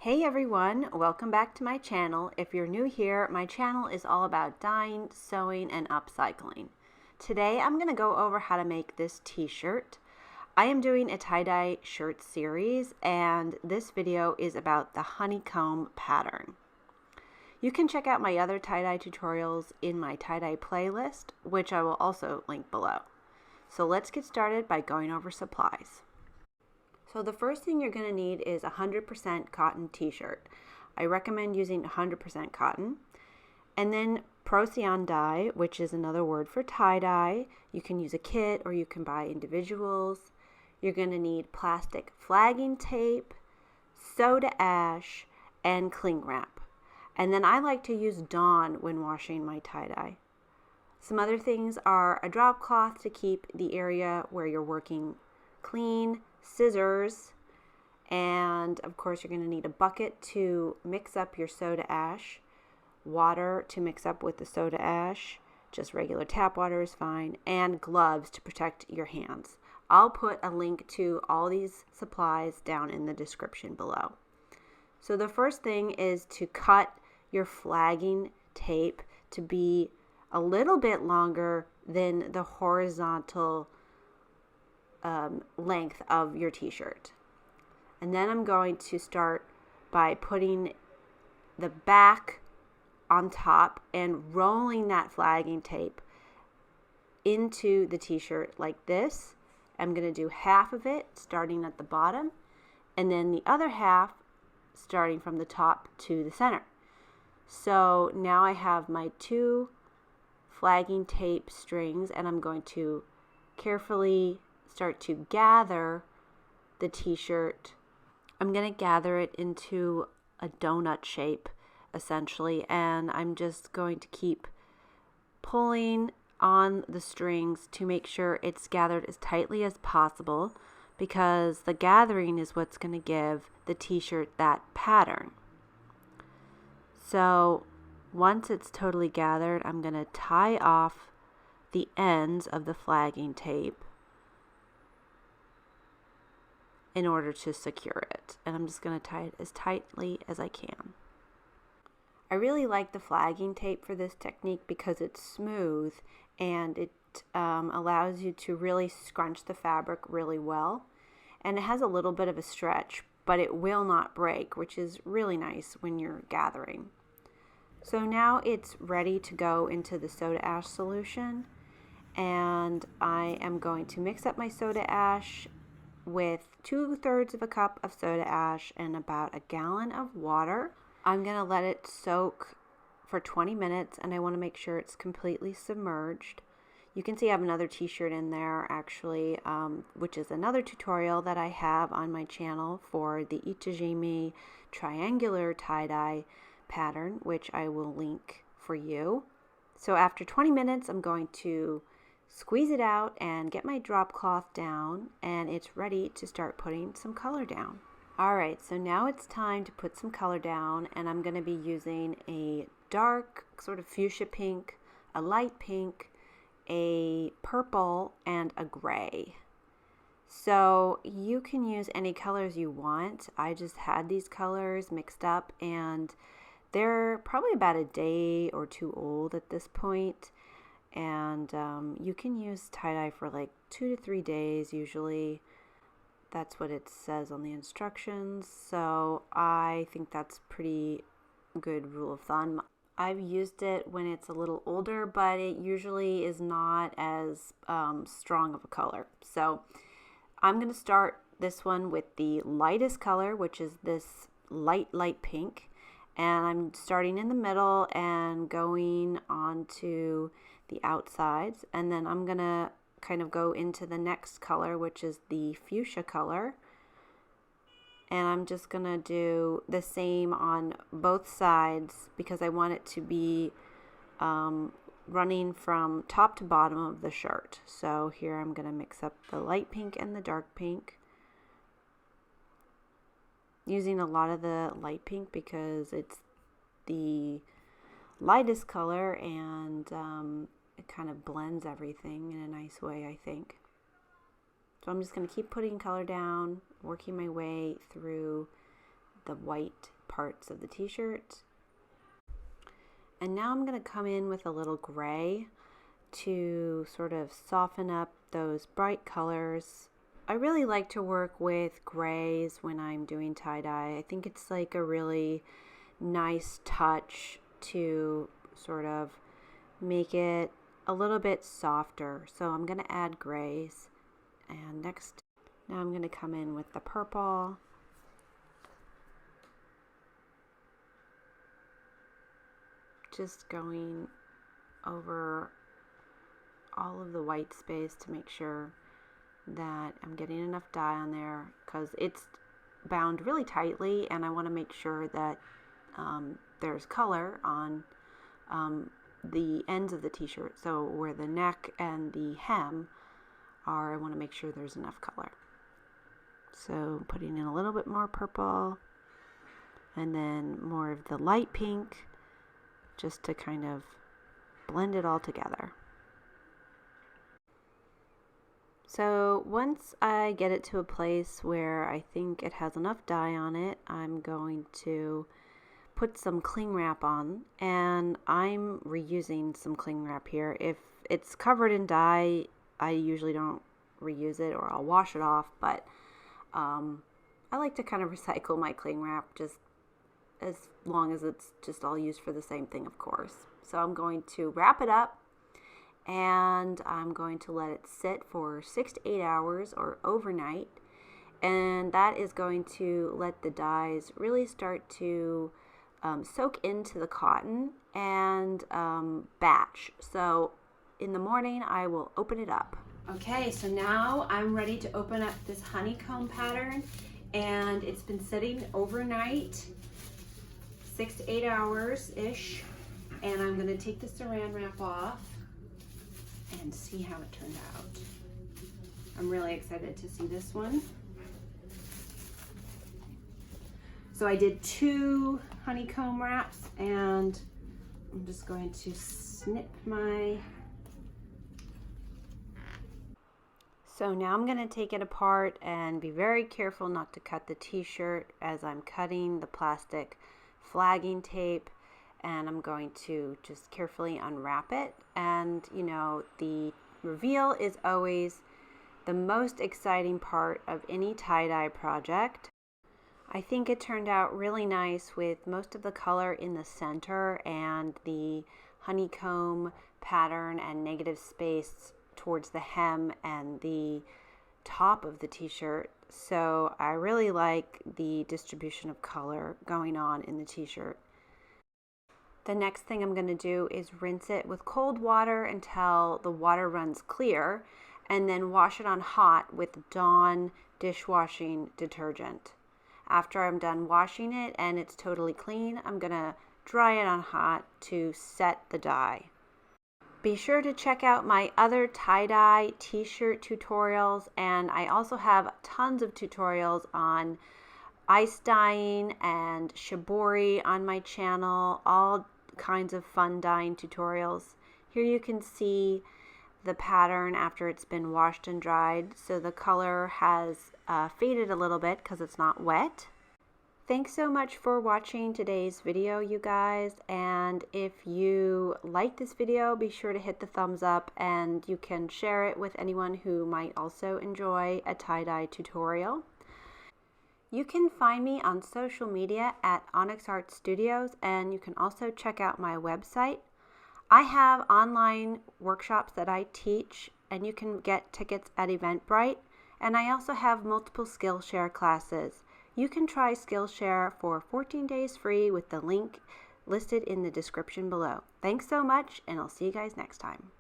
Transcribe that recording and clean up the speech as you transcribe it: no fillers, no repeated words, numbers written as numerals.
Hey everyone, welcome back to my channel. If you're new here, my channel is all about dyeing, sewing, and upcycling. Today I'm going to go over how to make this t-shirt. I am doing a tie-dye shirt series, and this video is about the honeycomb pattern. You can check out my other tie-dye tutorials in my tie-dye playlist, which I will also link below. So let's get started by going over supplies. So the first thing you're going to need is a 100% cotton t-shirt. I recommend using 100% cotton. And then procion dye, which is another word for tie-dye. You can use a kit or you can buy individuals. You're going to need plastic flagging tape, soda ash, and cling wrap. And then I like to use Dawn when washing my tie-dye. Some other things are a drop cloth to keep the area where you're working clean, scissors, and of course you're going to need a bucket to mix up your soda ash, water to mix up with the soda ash, just regular tap water is fine, and gloves to protect your hands. I'll put a link to all these supplies down in the description below. So the first thing is to cut your flagging tape to be a little bit longer than the horizontal length of your t-shirt. And then I'm going to start by putting the back on top and rolling that flagging tape into the t-shirt like this. I'm going to do half of it starting at the bottom, and then the other half starting from the top to the center. So now I have my two flagging tape strings, and I'm going to carefully start to gather the t-shirt. I'm going to gather it into a donut shape essentially, and I'm just going to keep pulling on the strings to make sure it's gathered as tightly as possible, because the gathering is what's going to give the t-shirt that pattern. So once it's totally gathered, I'm going to tie off the ends of the flagging tape in order to secure it, and I'm just going to tie it as tightly as I can. I really like the flagging tape for this technique because it's smooth and it allows you to really scrunch the fabric really well, and it has a little bit of a stretch, but it will not break, which is really nice when you're gathering. So now it's ready to go into the soda ash solution, and I am going to mix up my soda ash with 2/3 of a cup of soda ash and about a gallon of water. I'm going to let it soak for 20 minutes, and I want to make sure it's completely submerged. You can see I have another t-shirt in there actually, which is another tutorial that I have on my channel for the Itajimi triangular tie-dye pattern, which I will link for you. So after 20 minutes, I'm going to squeeze it out and get my drop cloth down, and it's ready to start putting some color down. Alright, so now it's time to put some color down, and I'm going to be using a dark sort of fuchsia pink, a light pink, a purple, and a gray. So you can use any colors you want. I just had these colors mixed up, and they're probably about a day or two old at this point. And you can use tie-dye for like 2 to 3 days usually. That's what it says on the instructions, so I think that's pretty good rule of thumb. I've used it when it's a little older, but it usually is not as strong of a color. So I'm going to start this one with the lightest color, which is this light pink, and I'm starting in the middle and going onto the outsides, and then I'm gonna kind of go into the next color, which is the fuchsia color, and I'm just gonna do the same on both sides because I want it to be running from top to bottom of the shirt. So here I'm gonna mix up the light pink and the dark pink, using a lot of the light pink because it's the lightest color, and it kind of blends everything in a nice way, I think. So I'm just going to keep putting color down, working my way through the white parts of the t-shirt. And now I'm going to come in with a little gray to sort of soften up those bright colors. I really like to work with grays when I'm doing tie-dye. I think it's like a really nice touch to sort of make it a little bit softer. So I'm going to add grays. And next, now I'm going to come in with the purple. Just going over all of the white space to make sure that I'm getting enough dye on there, because it's bound really tightly and I want to make sure that there's color on the ends of the t-shirt. So where the neck and the hem are, I want to make sure there's enough color. So putting in a little bit more purple and then more of the light pink, just to kind of blend it all together. So once I get it to a place where I think it has enough dye on it, I'm going to put some cling wrap on, and I'm reusing some cling wrap here. If it's covered in dye, I usually don't reuse it, or I'll wash it off, but I like to kind of recycle my cling wrap, just as long as it's just all used for the same thing, of course. So I'm going to wrap it up, and I'm going to let it sit for 6 to 8 hours or overnight, and that is going to let the dyes really start to soak into the cotton and batch. So in the morning I will open it up. Okay, so now I'm ready to open up this honeycomb pattern, and it's been sitting overnight, 6 to 8 hours ish, and I'm going to take the saran wrap off and see how it turned out. I'm really excited to see this one. So I did 2 honeycomb wraps, and I'm just going to snip my... So now I'm going to take it apart and be very careful not to cut the t-shirt as I'm cutting the plastic flagging tape, and I'm going to just carefully unwrap it. And you know, the reveal is always the most exciting part of any tie-dye project. I think it turned out really nice with most of the color in the center and the honeycomb pattern and negative space towards the hem and the top of the t-shirt. So I really like the distribution of color going on in the t-shirt. The next thing I'm going to do is rinse it with cold water until the water runs clear, and then wash it on hot with Dawn dishwashing detergent. After I'm done washing it and it's totally clean, I'm going to dry it on hot to set the dye. Be sure to check out my other tie-dye t-shirt tutorials, and I also have tons of tutorials on ice dyeing and shibori on my channel, all kinds of fun dyeing tutorials. Here you can see the pattern after it's been washed and dried, so the color has faded a little bit because it's not wet. Thanks so much for watching today's video, you guys, and if you like this video, be sure to hit the thumbs up, and you can share it with anyone who might also enjoy a tie-dye tutorial. You can find me on social media at Onyx Art Studios, and you can also check out my website. I have online workshops that I teach, and you can get tickets at Eventbrite, and I also have multiple Skillshare classes. You can try Skillshare for 14 days free with the link listed in the description below. Thanks so much, and I'll see you guys next time.